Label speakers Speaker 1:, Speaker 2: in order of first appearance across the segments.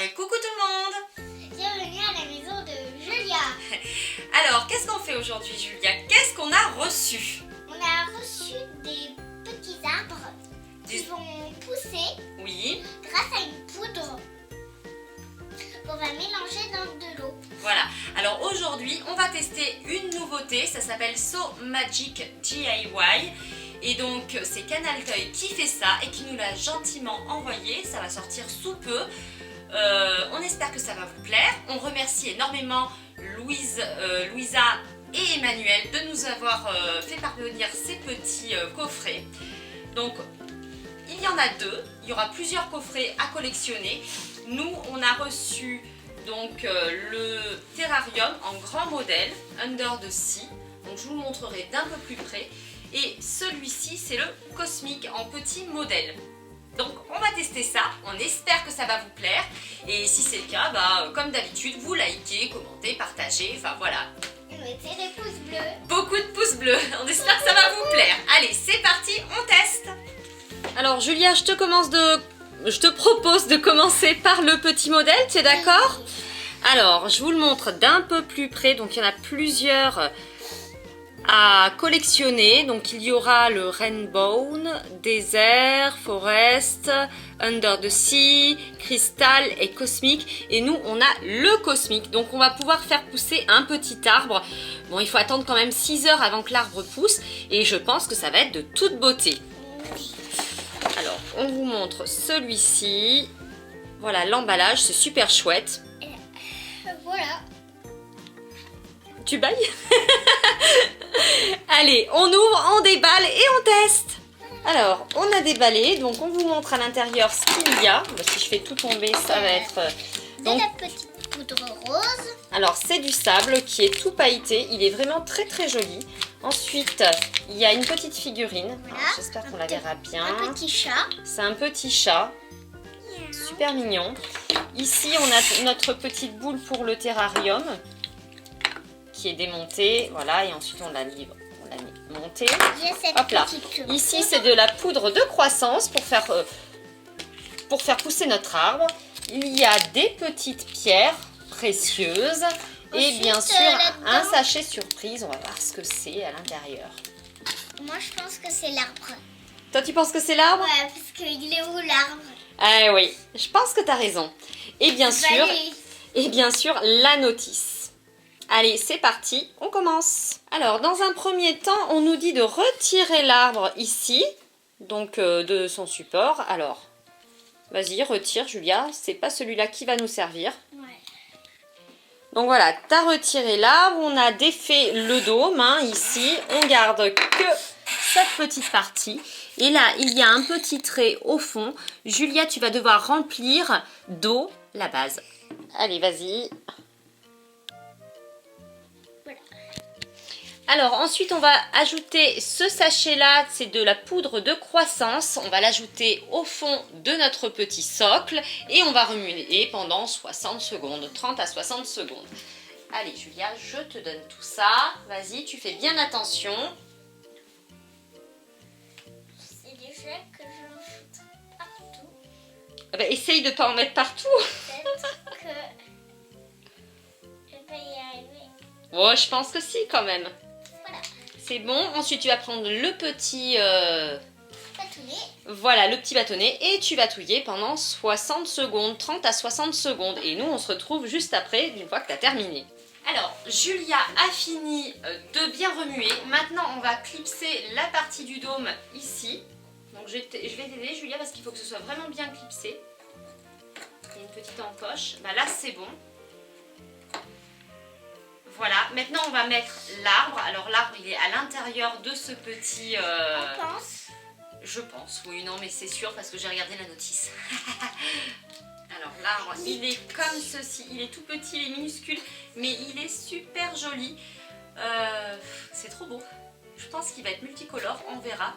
Speaker 1: Coucou tout le monde!
Speaker 2: Bienvenue à la maison de Julia.
Speaker 1: Alors, qu'est-ce qu'on fait aujourd'hui, Julia? Qu'est-ce qu'on a reçu?
Speaker 2: On a reçu des petits arbres qui vont pousser
Speaker 1: Oui.
Speaker 2: grâce à une poudre qu'on va mélanger dans de l'eau.
Speaker 1: Voilà. Alors aujourd'hui, on va tester une nouveauté. Ça s'appelle So Magic DIY. Et donc, c'est Canal Toy qui fait ça et qui nous l'a gentiment envoyé. Ça va sortir sous peu. On espère que ça va vous plaire. On remercie énormément Louisa et Emmanuel de nous avoir fait parvenir ces petits coffrets. Donc, il y en a deux. Il y aura plusieurs coffrets à collectionner. Nous, on a reçu donc le terrarium en grand modèle, Under the Sea. Donc, je vous le montrerai d'un peu plus près. Et celui-ci, c'est le cosmique en petit modèle. Donc on va tester ça, on espère que ça va vous plaire. Et si c'est le cas, comme d'habitude, vous likez, commentez, partagez, enfin voilà.
Speaker 2: Et mettez des pouces bleus.
Speaker 1: Beaucoup de pouces bleus, on espère que ça va vous plaire. Allez, c'est parti, on teste. Alors Julia, je te propose de commencer par le petit modèle, tu es d'accord? Alors, je vous le montre d'un peu plus près, donc il y en a plusieurs à collectionner. Donc il y aura le Rainbow, Desert, Forest, Under the Sea, Crystal et Cosmique. Et nous on a le Cosmique. Donc on va pouvoir faire pousser un petit arbre. Bon, il faut attendre quand même 6 heures avant que l'arbre pousse. Et je pense que ça va être de toute beauté. Alors on vous montre celui-ci. Voilà l'emballage, c'est super chouette.
Speaker 2: Voilà.
Speaker 1: Tu bailles? Allez, on ouvre, on déballe et on teste. Alors, on a déballé, donc on vous montre à l'intérieur ce qu'il y a. Si je fais tout tomber, ça va être...
Speaker 2: Donc, de la petite poudre rose.
Speaker 1: Alors, c'est du sable qui est tout pailleté. Il est vraiment très très joli. Ensuite, il y a une petite figurine.
Speaker 2: Voilà.
Speaker 1: J'espère qu'on la verra bien.
Speaker 2: Un petit chat.
Speaker 1: C'est un petit chat. Super mignon. Ici, on a notre petite boule pour le terrarium qui est démontée. Voilà, et ensuite on la livre. On l'a montée. Hop là. Ici, c'est de la poudre de croissance pour faire pousser notre arbre. Il y a des petites pierres précieuses. Et bien sûr, un sachet surprise. On va voir ce que c'est à l'intérieur.
Speaker 2: Moi, je pense que c'est l'arbre.
Speaker 1: Toi, tu penses que c'est l'arbre?
Speaker 2: Ouais, parce qu'il est où l'arbre?
Speaker 1: Ah oui, je pense que tu as raison. Et bien sûr, la notice. Allez, c'est parti, on commence. Alors, dans un premier temps, on nous dit de retirer l'arbre ici, donc de son support. Alors, vas-y, retire, Julia. C'est pas celui-là qui va nous servir.
Speaker 2: Ouais.
Speaker 1: Donc voilà, tu as retiré l'arbre, on a défait le dôme, ici. On garde que cette petite partie. Et là, il y a un petit trait au fond. Julia, tu vas devoir remplir d'eau la base. Allez, vas-y. Alors ensuite on va ajouter ce sachet là, c'est de la poudre de croissance. On va l'ajouter au fond de notre petit socle et on va remuer pendant 60 secondes, 30 à 60 secondes. Allez Julia, je te donne tout ça. Vas-y, tu fais bien attention.
Speaker 2: C'est déjà que j'en foute partout.
Speaker 1: Essaye de ne pas en mettre partout.
Speaker 2: Peut-être que je vais y arriver.
Speaker 1: Oh, je pense que si quand même.
Speaker 2: Voilà.
Speaker 1: C'est bon. Ensuite, tu vas prendre le petit...
Speaker 2: Bâtonnet.
Speaker 1: Voilà, le petit bâtonnet. Et tu vas touiller pendant 60 secondes, 30 à 60 secondes. Et nous, on se retrouve juste après, une fois que tu as terminé. Alors, Julia a fini de bien remuer. Maintenant, on va clipser la partie du dôme ici. Donc, je vais t'aider, Julia, parce qu'il faut que ce soit vraiment bien clipsé. Il y a une petite encoche. Là, c'est bon. Voilà, maintenant on va mettre l'arbre. Alors l'arbre il est à l'intérieur de ce petit...
Speaker 2: On pense.
Speaker 1: Je pense, oui, non mais c'est sûr parce que j'ai regardé la notice. Alors l'arbre il est comme ceci, il est tout petit, il est minuscule, mais il est super joli. C'est trop beau. Je pense qu'il va être multicolore, on verra.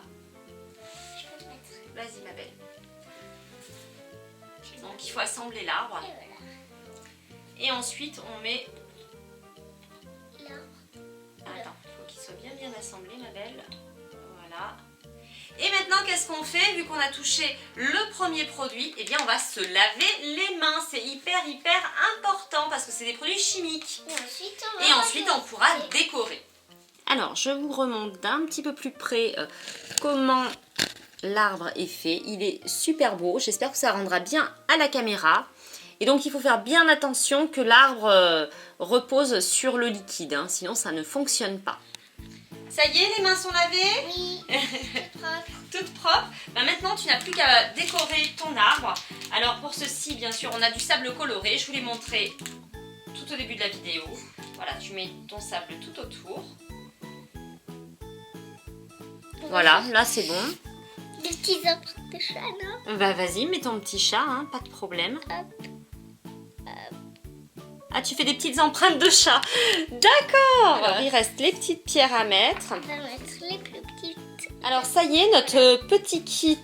Speaker 2: Je peux te mettre.
Speaker 1: Vas-y ma belle. Donc il faut assembler l'arbre.
Speaker 2: Et voilà.
Speaker 1: Et ensuite on met...
Speaker 2: L'arbre.
Speaker 1: Attends, il faut qu'il soit bien assemblé ma belle. Voilà. Et maintenant qu'est-ce qu'on fait? Vu qu'on a touché le premier produit, eh bien on va se laver les mains. C'est hyper hyper important parce que c'est des produits chimiques.
Speaker 2: Et
Speaker 1: ensuite, on pourra décorer. Alors, je vous remonte d'un petit peu plus près comment l'arbre est fait. Il est super beau. J'espère que ça rendra bien à la caméra. Et donc, il faut faire bien attention que l'arbre repose sur le liquide. Hein, sinon, ça ne fonctionne pas. Ça y est, les mains sont lavées?
Speaker 2: Oui, toute propre.
Speaker 1: Toute propre. Ben maintenant, tu n'as plus qu'à décorer ton arbre. Alors, pour ceci, bien sûr, on a du sable coloré. Je vous l'ai montré tout au début de la vidéo. Voilà, tu mets ton sable tout autour. Voilà, là c'est bon.
Speaker 2: Des petits empreintes de chat, non?
Speaker 1: Bah vas-y, mets ton petit chat, hein, pas de problème.
Speaker 2: Hop.
Speaker 1: Ah, tu fais des petites empreintes de chat. D'accord. Alors, il reste les petites pierres à mettre.
Speaker 2: On va mettre les plus petites.
Speaker 1: Alors ça y est, notre petit kit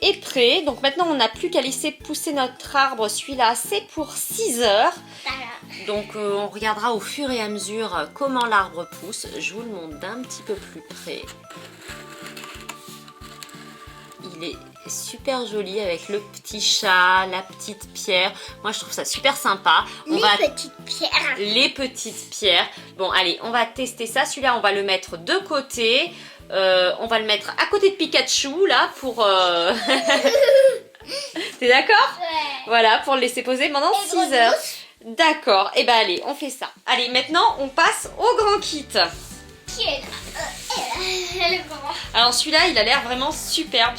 Speaker 1: est prêt. Donc maintenant, on n'a plus qu'à laisser pousser notre arbre. Celui-là, c'est pour 6 heures.
Speaker 2: Voilà.
Speaker 1: Donc on regardera au fur et à mesure comment l'arbre pousse. Je vous le montre d'un petit peu plus près. Il est super joli avec le petit chat, la petite pierre. Moi, je trouve ça super sympa.
Speaker 2: Petites pierres.
Speaker 1: Les petites pierres. Bon, allez, on va tester ça. Celui-là, on va le mettre de côté. On va le mettre à côté de Pikachu, là, pour... T'es d'accord?
Speaker 2: Ouais.
Speaker 1: Voilà, pour le laisser poser pendant 6 heures. D'accord. Et ben allez, on fait ça. Allez, maintenant, on passe au grand kit.
Speaker 2: Qui est là? Le grand.
Speaker 1: Alors celui-là, il a l'air vraiment superbe.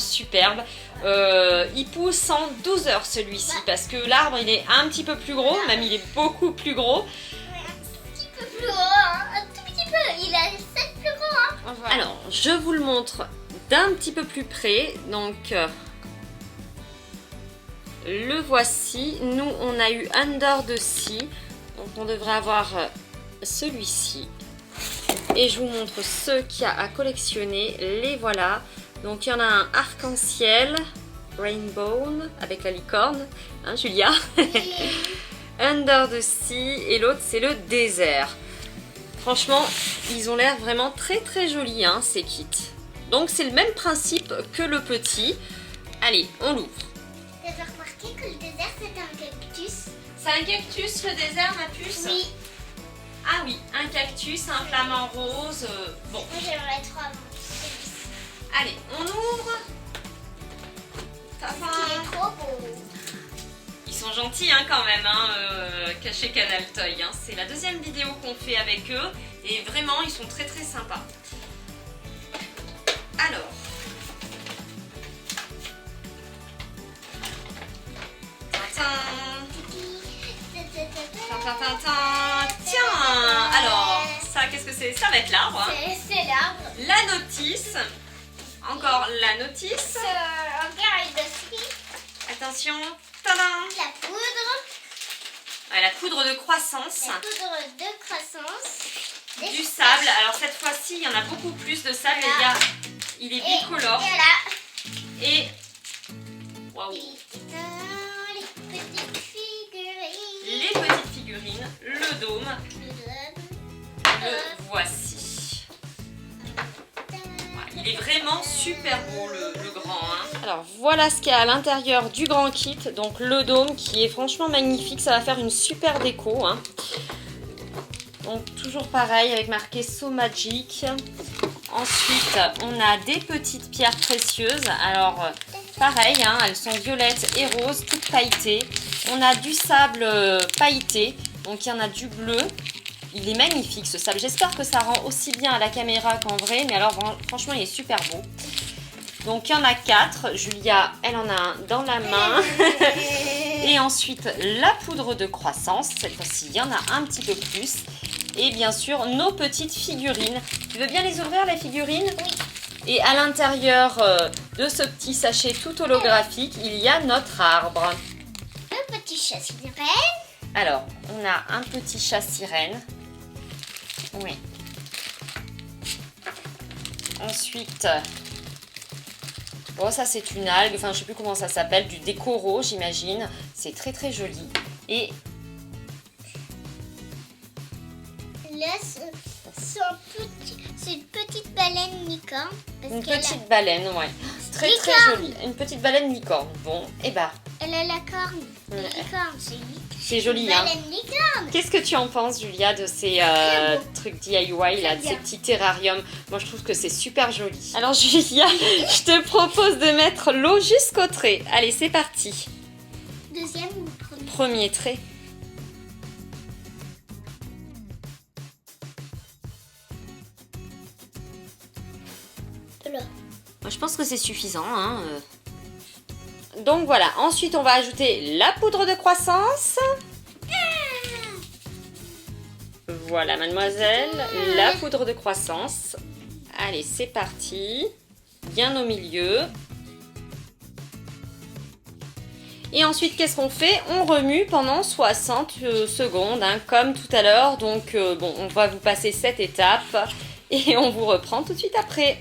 Speaker 1: Il pousse en 12 heures celui-ci parce que l'arbre, il est un petit peu plus gros, même il est beaucoup plus gros.
Speaker 2: Un petit peu plus gros, hein. Un tout petit peu. Il a 7 plus gros. Hein.
Speaker 1: Voilà. Alors, je vous le montre d'un petit peu plus près. Donc, le voici. Nous, on a eu Under the Sea. Donc, on devrait avoir celui-ci. Et je vous montre ceux qu'il y a à collectionner. Les voilà. Donc il y en a un arc-en-ciel, rainbow, avec la licorne, hein Julia? Under the Sea, et l'autre c'est le désert. Franchement, ils ont l'air vraiment très très jolis, hein, ces kits. Donc c'est le même principe que le petit. Allez, on l'ouvre.
Speaker 2: Vous avez remarqué que le désert c'est un cactus?
Speaker 1: C'est un cactus le désert, ma puce?
Speaker 2: Oui.
Speaker 1: Ah oui, un cactus, un flamant rose. Bon.
Speaker 2: Moi j'aimerais trop avoir.
Speaker 1: Allez, on ouvre.
Speaker 2: Il est trop beau.
Speaker 1: Ils sont gentils hein, quand même, hein, chez Canal Toy. Hein. C'est la deuxième vidéo qu'on fait avec eux. Et vraiment, ils sont très très sympas. Alors. Tiens, alors, ça, qu'est-ce que c'est? Ça va être l'arbre. Hein.
Speaker 2: C'est l'arbre.
Speaker 1: La notice. Encore la notice.
Speaker 2: Un guide aussi.
Speaker 1: Attention. Tadam.
Speaker 2: La poudre.
Speaker 1: Ouais, la poudre de croissance.
Speaker 2: La poudre de croissance.
Speaker 1: Du sable. Alors cette fois-ci, il y en a beaucoup plus de sable.
Speaker 2: Voilà.
Speaker 1: Il est bicolore. Et waouh. Les petites figurines, le dôme, le voici. Ouais, il est vraiment super beau le grand. Hein. Alors voilà ce qu'il y a à l'intérieur du grand kit. Donc le dôme qui est franchement magnifique, ça va faire une super déco. Hein. Donc toujours pareil avec marqué So Magic. Ensuite on a des petites pierres précieuses. Alors pareil, hein, elles sont violettes et roses, toutes pailletées. On a du sable pailleté, donc il y en a du bleu. Il est magnifique ce sable. J'espère que ça rend aussi bien à la caméra qu'en vrai. Mais alors franchement, il est super beau. Donc il y en a 4. Julia, elle en a un dans la main. Et ensuite, la poudre de croissance. Cette fois-ci, il y en a un petit peu plus. Et bien sûr, nos petites figurines. Tu veux bien les ouvrir, les figurines?
Speaker 2: Oui.
Speaker 1: Et à l'intérieur de ce petit sachet tout holographique, il y a notre arbre.
Speaker 2: Un petit chat sirène.
Speaker 1: Alors, on a un petit chat sirène. Oui. Ensuite, bon, ça c'est une algue, enfin je sais plus comment ça s'appelle, du décoro j'imagine. C'est très très joli. Et
Speaker 2: là, c'est une petite baleine licorne.
Speaker 1: une petite baleine, ouais. Très très jolie. Une petite baleine licorne. Bon, et bah.
Speaker 2: Elle a la corne. La licorne, c'est
Speaker 3: C'est joli, hein.
Speaker 2: Baleine licorne.
Speaker 3: Qu'est-ce que tu en penses, Julia, de ces
Speaker 2: Très beau.
Speaker 3: trucs DIY, là, de
Speaker 2: bien.
Speaker 3: ces petits terrariums? Moi, je trouve que c'est super joli. Alors, Julia, je te propose de mettre l'eau jusqu'au trait. Allez, c'est parti.
Speaker 2: Deuxième ou premier?
Speaker 3: Premier trait.
Speaker 2: De l'eau.
Speaker 3: Moi, je pense que c'est suffisant, hein. Donc, voilà. Ensuite, on va ajouter la poudre de croissance. Voilà, mademoiselle, la poudre de croissance. Allez, c'est parti. Bien au milieu. Et ensuite, qu'est-ce qu'on fait? On remue pendant 60 secondes, hein, comme tout à l'heure. Donc, bon, on va vous passer cette étape et on vous reprend tout de suite après.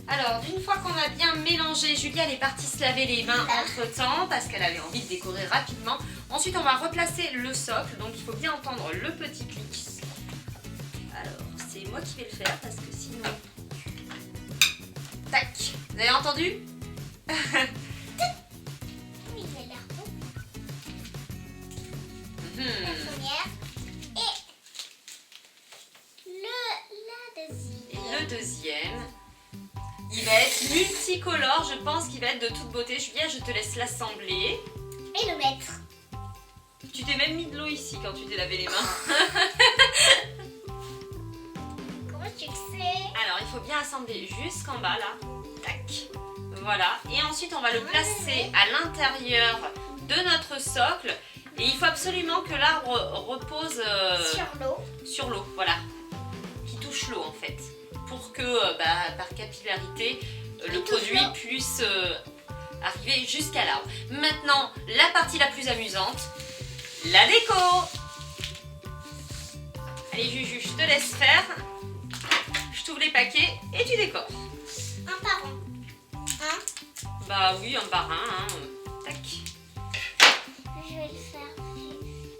Speaker 3: Alors, une fois qu'on a bien mélangé, Julia, elle est partie se laver les mains entre-temps parce qu'elle avait envie de décorer rapidement. Ensuite, on va replacer le socle. Donc, il faut bien entendre le petit clic. Alors, c'est moi qui vais le faire parce que sinon... Tac! Vous avez entendu?
Speaker 2: Oui, il a l'air bon. La première. Et la deuxième.
Speaker 3: Et le deuxième, il va être multicolore. Je pense qu'il va être de toute beauté. Julia, je te laisse l'assembler.
Speaker 2: Et le mettre.
Speaker 3: Tu t'es même mis de l'eau ici quand tu t'es lavé les mains.
Speaker 2: Comment tu le sais?
Speaker 3: Alors, il faut bien assembler jusqu'en bas, là. Tac. Voilà. Et ensuite, on va le placer à l'intérieur de notre socle. Et il faut absolument que l'arbre repose
Speaker 2: Sur l'eau.
Speaker 3: voilà. Qui touche l'eau, en fait. Pour que, par capillarité, le
Speaker 2: touche
Speaker 3: produit
Speaker 2: l'eau.
Speaker 3: puisse arriver jusqu'à l'arbre. Maintenant, la partie la plus amusante, la déco. Allez, Juju, je te laisse faire. Je t'ouvre les paquets et tu décores.
Speaker 2: Un par un. Un.
Speaker 3: Bah oui, un par un. Hein. Tac.
Speaker 2: Je vais le faire. Lui,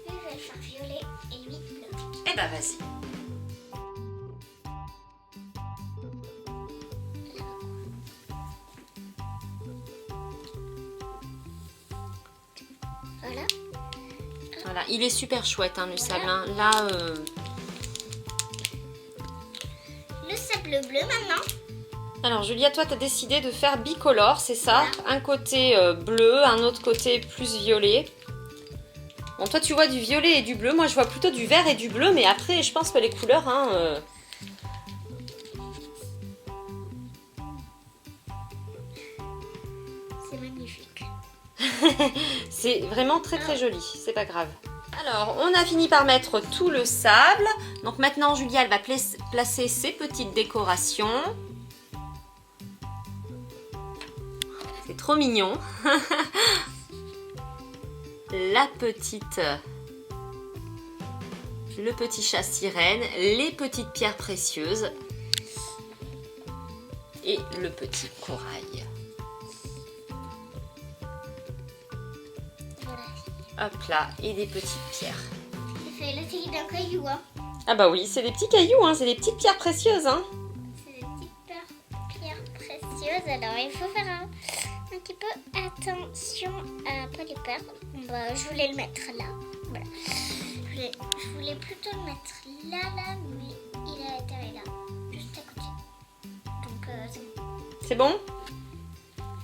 Speaker 2: je vais le faire violet et lui bleu.
Speaker 3: Eh bah vas-y.
Speaker 2: Voilà.
Speaker 3: Voilà, il est super chouette, hein, le sable. Hein. Là,
Speaker 2: Le sable bleu maintenant.
Speaker 3: alors Julia, toi, tu as décidé de faire bicolore, c'est ça? Un côté bleu, un autre côté plus violet. Bon, toi, tu vois du violet et du bleu. Moi, je vois plutôt du vert et du bleu. Mais après, je pense que les couleurs... Hein,
Speaker 2: C'est magnifique.
Speaker 3: c'est vraiment très très joli. C'est pas grave. Alors, on a fini par mettre tout le sable. Donc maintenant, Julia, elle va placer ses petites décorations. C'est trop mignon. La petite... Le petit chat sirène, les petites pierres précieuses et le petit corail.
Speaker 2: Voilà.
Speaker 3: Hop là, et des petites pierres.
Speaker 2: J'ai fait le tri d'un caillou. Hein.
Speaker 3: Ah bah oui, c'est des petits cailloux, hein, c'est des petites pierres précieuses. Hein.
Speaker 2: C'est des petites pierres précieuses. Alors il faut faire un petit peu attention à ne pas les perdre. Bah, je voulais le mettre là. Voilà. Je voulais plutôt le mettre là, mais il a atterri là, juste à côté. Donc c'est bon.
Speaker 3: C'est bon?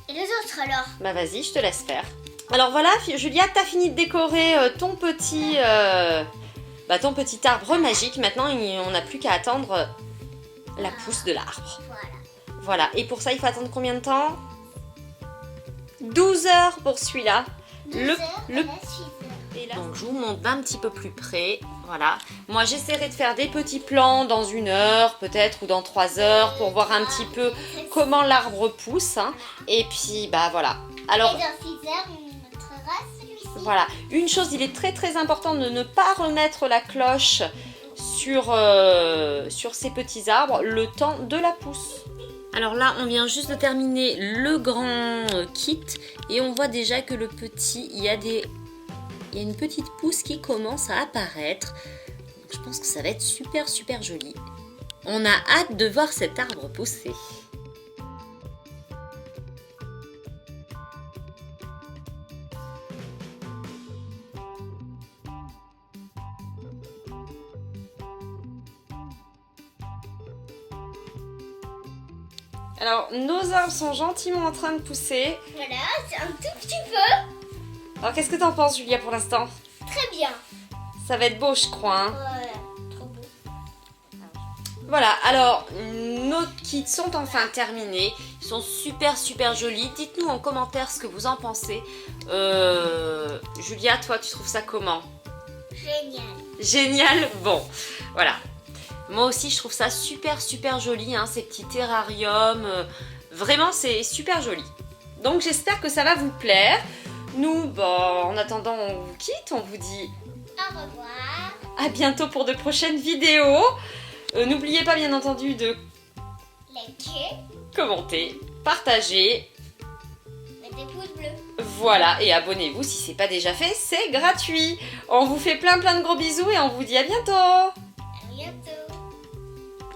Speaker 2: Et les autres alors?
Speaker 3: Bah vas-y, je te laisse faire. Alors voilà, Julia, t'as fini de décorer ton petit arbre magique. Maintenant, on n'a plus qu'à attendre la pousse de l'arbre.
Speaker 2: Voilà.
Speaker 3: Voilà, et pour ça, il faut attendre combien de temps? 12 heures pour celui-là.
Speaker 2: 12 heures, et là, 6 heures.
Speaker 3: Et là, donc je vous montre d'un petit peu plus près. Voilà. Moi j'essaierai de faire des petits plans dans 1 heure peut-être ou dans 3 heures pour voir un petit peu comment l'arbre pousse. Hein. Et puis bah voilà. Alors
Speaker 2: Et dans 6 heures, on montrera celui-ci.
Speaker 3: voilà. Une chose, il est très très important de ne pas remettre la cloche sur ces petits arbres le temps de la pousse. Alors là, on vient juste de terminer le grand kit et on voit déjà que le petit, il y a une petite pousse qui commence à apparaître. Je pense que ça va être super super joli. On a hâte de voir cet arbre pousser. Alors, nos arbres sont gentiment en train de pousser.
Speaker 2: Voilà, c'est un tout petit peu.
Speaker 3: Alors, qu'est-ce que t'en penses, Julia, pour l'instant?
Speaker 2: Très bien.
Speaker 3: Ça va être beau, je crois. Hein.
Speaker 2: Voilà, trop beau.
Speaker 3: Voilà, alors, nos kits sont enfin terminés. Ils sont super, super jolis. Dites-nous en commentaire ce que vous en pensez. Julia, toi, tu trouves ça comment?
Speaker 2: Génial.
Speaker 3: Génial. Bon, voilà. Moi aussi, je trouve ça super, super joli, hein, ces petits terrariums. Vraiment, c'est super joli. Donc, j'espère que ça va vous plaire. Nous, bon, en attendant, on vous quitte. On vous dit
Speaker 2: Au revoir.
Speaker 3: à bientôt pour de prochaines vidéos. N'oubliez pas, bien entendu, de
Speaker 2: Likez.
Speaker 3: commenter, partager.
Speaker 2: Mettez des pouces bleus.
Speaker 3: Voilà, et abonnez-vous si c'est pas déjà fait, c'est gratuit. On vous fait plein de gros bisous et on vous dit à bientôt.